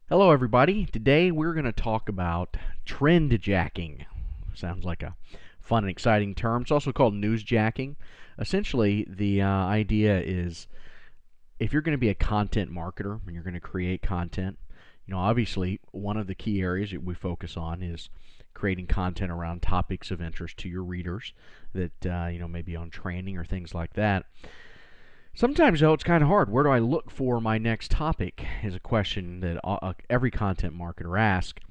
Hello everybody. Today we're going to talk about trend jacking. Sounds like a fun and exciting term. It's also called news jacking. Essentially, the idea is if you're going to be a content marketer and you're going to create content, obviously one of the key areas that we focus on is creating content around topics of interest to your readers that, maybe on training or things like that. Sometimes, though, it's kind of hard. Where do I look for my next topic is a question that every content marketer asks.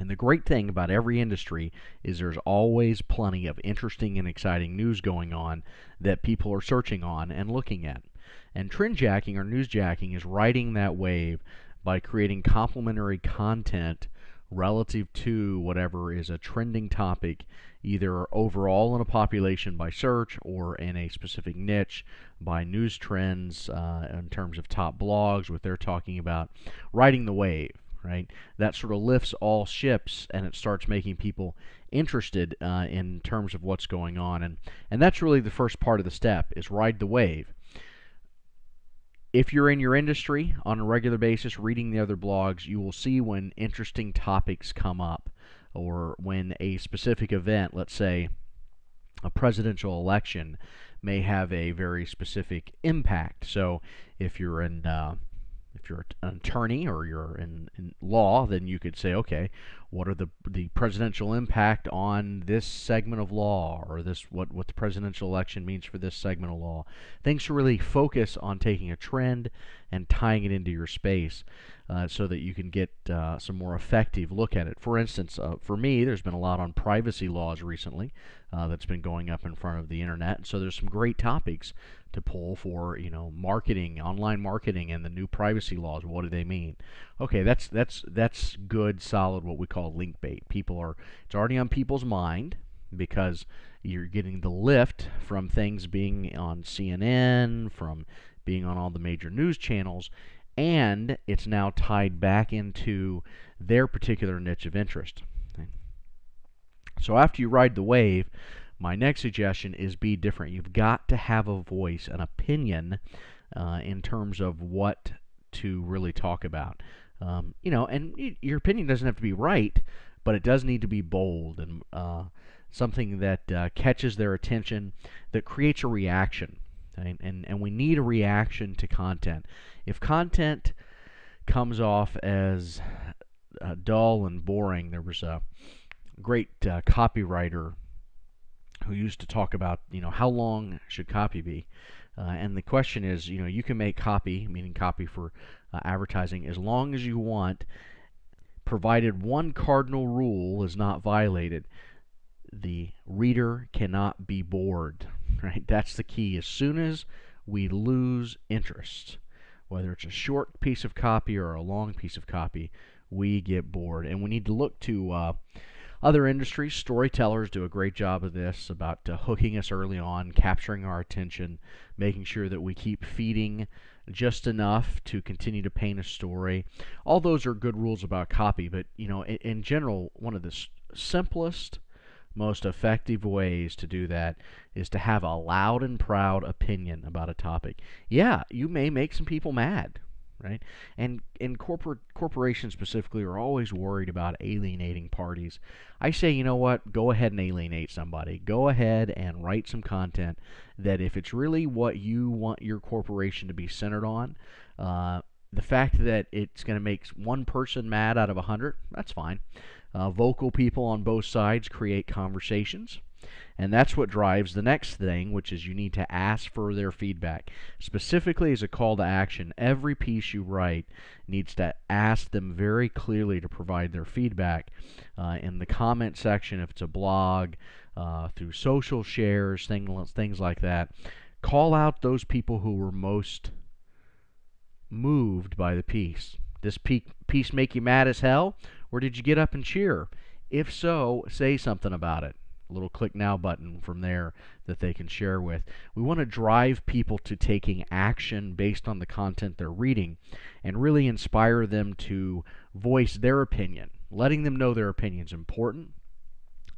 And the great thing about every industry is there's always plenty of interesting and exciting news going on that people are searching on and looking at. And trend jacking or news jacking is riding that wave by creating complementary content relative to whatever is a trending topic, either overall in a population by search or in a specific niche by news trends in terms of top blogs, what they're talking about, riding the wave, right? That sort of lifts all ships and it starts making people interested in terms of what's going on. And that's really the first part of the step is ride the wave. If you're in your industry on a regular basis reading the other blogs, you will see when interesting topics come up or when a specific event, let's say a presidential election, may have a very specific impact. So if you're an attorney or you're in law, then you could say, okay, what are the presidential impact on this segment of law, or what the presidential election means for this segment of law. Things to really focus on taking a trend and tying it into your space so that you can get some more effective look at it. For instance, for me, there's been a lot on privacy laws recently that's been going up in front of the internet. So there's some great topics to pull for, marketing, online marketing, and the new privacy laws. What do they mean? Okay, that's good, solid, what we call link bait. It's already on people's mind because you're getting the lift from things being on CNN, from being on all the major news channels, and it's now tied back into their particular niche of interest. Okay. So after you ride the wave, my next suggestion is be different. You've got to have a voice, an opinion in terms of what to really talk about. And your opinion doesn't have to be right, but it does need to be bold and something that catches their attention, that creates a reaction. Okay? And we need a reaction to content. If content comes off as dull and boring, there was a great copywriter who used to talk about, how long should copy be? And the question is, you can make copy, meaning copy for advertising, as long as you want, provided one cardinal rule is not violated. The reader cannot be bored, right? That's the key. As soon as we lose interest, whether it's a short piece of copy or a long piece of copy, we get bored. And we need to look to other industries. Storytellers do a great job of this, about hooking us early on, capturing our attention, making sure that we keep feeding just enough to continue to paint a story. All those are good rules about copy, but in general, one of the simplest, most effective ways to do that is to have a loud and proud opinion about a topic. Yeah, you may make some people mad, right? And corporations specifically are always worried about alienating parties. I say, you know what? Go ahead and alienate somebody. Go ahead and write some content that, if it's really what you want your corporation to be centered on, the fact that it's going to make one person mad out of 100, that's fine. Vocal people on both sides create conversations. And that's what drives the next thing, which is you need to ask for their feedback. Specifically as a call to action, every piece you write needs to ask them very clearly to provide their feedback in the comment section, if it's a blog, through social shares, things like that. Call out those people who were most moved by the piece. This piece make you mad as hell, or did you get up and cheer? If so, say something about it. A little click now button from there that they can share with. We want to drive people to taking action based on the content they're reading and really inspire them to voice their opinion. Letting them know their opinion is important,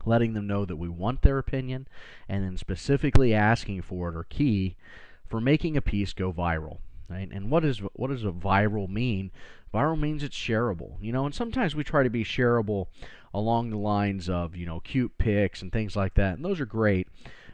letting them know that we want their opinion, and then specifically asking for it are key for making a piece go viral. Right? And what does a viral mean Viral means it's shareable, and sometimes we try to be shareable along the lines of, cute pics and things like that, and those are great.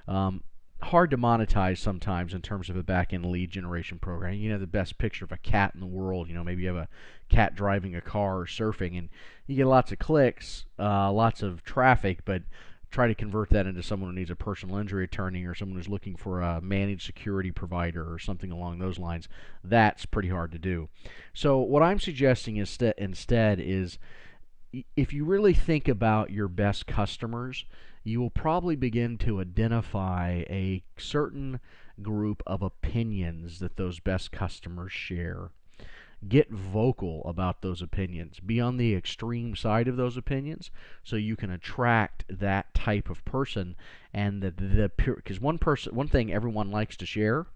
Um, Hard to monetize sometimes in terms of a back-end lead generation program. The best picture of a cat in the world. Maybe you have a cat driving a car or surfing, and you get lots of clicks, lots of traffic, but try to convert that into someone who needs a personal injury attorney or someone who's looking for a managed security provider or something along those lines. That's pretty hard to do. So what I'm suggesting instead is, if you really think about your best customers, you will probably begin to identify a certain group of opinions that those best customers share. Get vocal about those opinions. Be on the extreme side of those opinions so you can attract that type of person. And because one thing everyone likes to share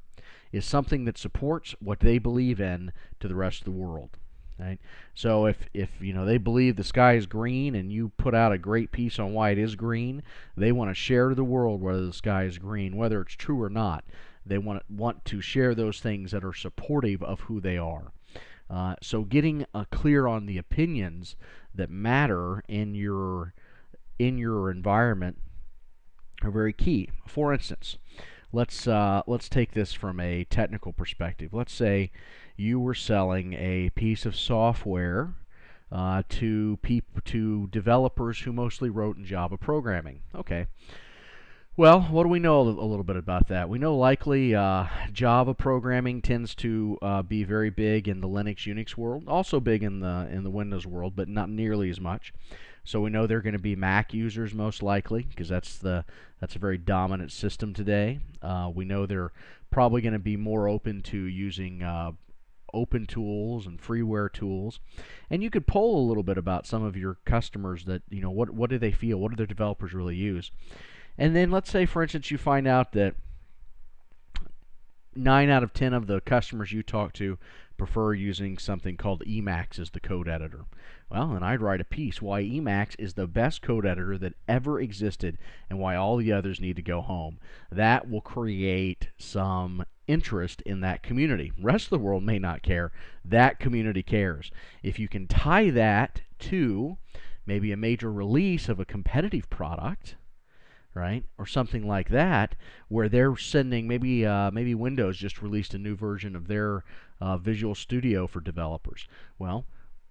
is something that supports what they believe in to the rest of the world. Right? So if they believe the sky is green and you put out a great piece on why it is green, they want to share to the world whether the sky is green, whether it's true or not. They want to share those things that are supportive of who they are. So getting clear on the opinions that matter in your environment are very key. For instance, let's take this from a technical perspective. Let's say you were selling a piece of software to developers who mostly wrote in Java programming. Okay. Well, what do we know a little bit about that? We know likely Java programming tends to be very big in the Linux Unix world, also big in the Windows world, but not nearly as much. So we know they're going to be Mac users most likely, because that's a very dominant system today. We know they're probably going to be more open to using open tools and freeware tools. And you could poll a little bit about some of your customers that, what do they feel? What do their developers really use? And then let's say, for instance, you find out that 9 out of 10 of the customers you talk to prefer using something called Emacs as the code editor. Well, then I'd write a piece why Emacs is the best code editor that ever existed and why all the others need to go home. That will create some interest in that community. The rest of the world may not care. That community cares. If you can tie that to maybe a major release of a competitive product, right, or something like that, where they're sending maybe Windows just released a new version of their Visual Studio for developers. Well,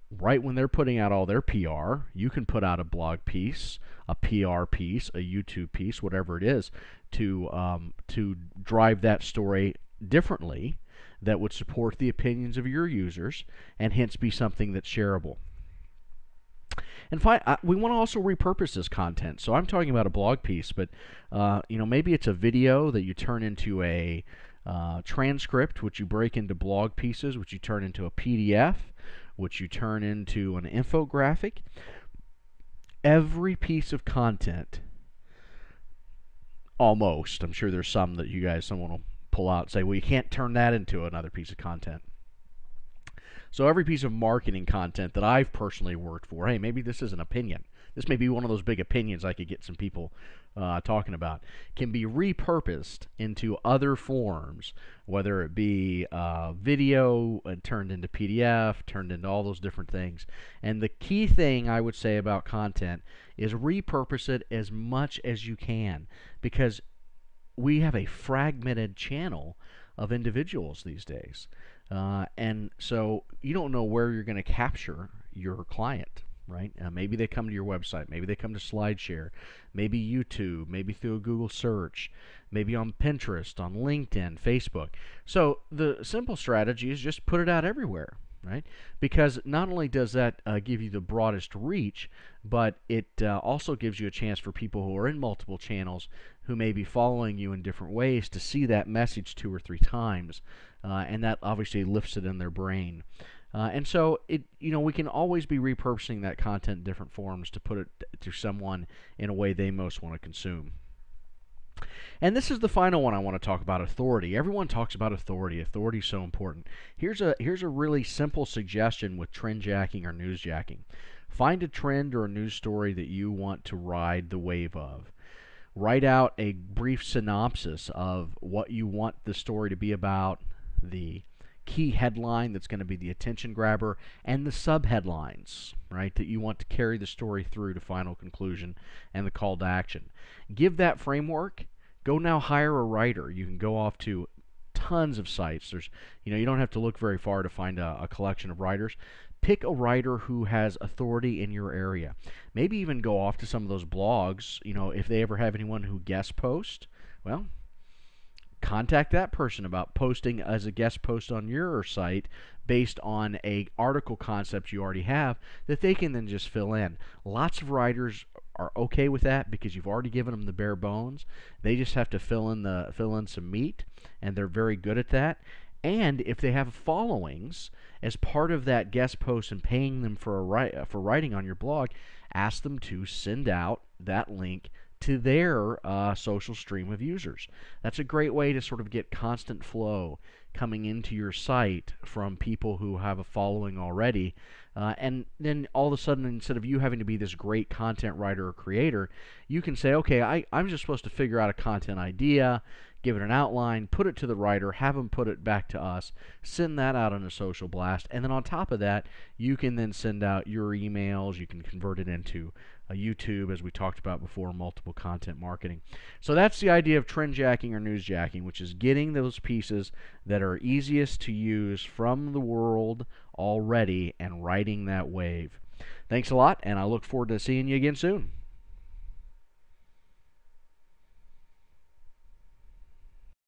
right when they're putting out all their PR, you can put out a blog piece, a PR piece, a YouTube piece, whatever it is, to drive that story differently that would support the opinions of your users and hence be something that's shareable. And we want to also repurpose this content. So I'm talking about a blog piece, but maybe it's a video that you turn into a transcript, which you break into blog pieces, which you turn into a PDF, which you turn into an infographic. Every piece of content, almost, I'm sure there's some that someone will pull out and say, well, you can't turn that into another piece of content. So every piece of marketing content that I've personally worked for, hey, maybe this is an opinion. This may be one of those big opinions I could get some people talking about, can be repurposed into other forms, whether it be video turned into PDF, turned into all those different things. And the key thing I would say about content is repurpose it as much as you can, because we have a fragmented channel of individuals these days. And so you don't know where you're going to capture your client, right? Maybe they come to your website, maybe they come to SlideShare, maybe YouTube, maybe through a Google search, maybe on Pinterest, on LinkedIn, Facebook. So the simple strategy is just put it out everywhere, right? Because not only does that give you the broadest reach, but it also gives you a chance for people who are in multiple channels who may be following you in different ways to see that message 2 or 3 times, and that obviously lifts it in their brain. And so we can always be repurposing that content in different forms to put it to someone in a way they most want to consume. And this is the final one I want to talk about: authority. Everyone talks about authority. Authority is so important. Here's a really simple suggestion with trend jacking or news jacking. Find a trend or a news story that you want to ride the wave of. Write out a brief synopsis of what you want the story to be about, the key headline that's going to be the attention grabber, and the subheadlines, right, that you want to carry the story through to final conclusion and the call to action. Give that framework. Go now hire a writer. You can go off to tons of sites. You don't have to look very far to find a collection of writers. Pick a writer who has authority in your area. Maybe even go off to some of those blogs. If they ever have anyone who guest post, well, contact that person about posting as a guest post on your site based on a article concept you already have that they can then just fill in. Lots of writers are okay with that because you've already given them the bare bones. They just have to fill in some meat, and they're very good at that. And if they have followings as part of that guest post and paying them for writing on your blog, ask them to send out that link to their social stream of users. That's a great way to sort of get constant flow coming into your site from people who have a following already. And then all of a sudden, instead of you having to be this great content writer or creator, you can say, okay, I'm just supposed to figure out a content idea, give it an outline, put it to the writer, have them put it back to us, send that out on a social blast, and then on top of that, you can then send out your emails, you can convert it into YouTube, as we talked about before, multiple content marketing. So that's the idea of trend jacking or news jacking, which is getting those pieces that are easiest to use from the world already and riding that wave. Thanks a lot, and I look forward to seeing you again soon.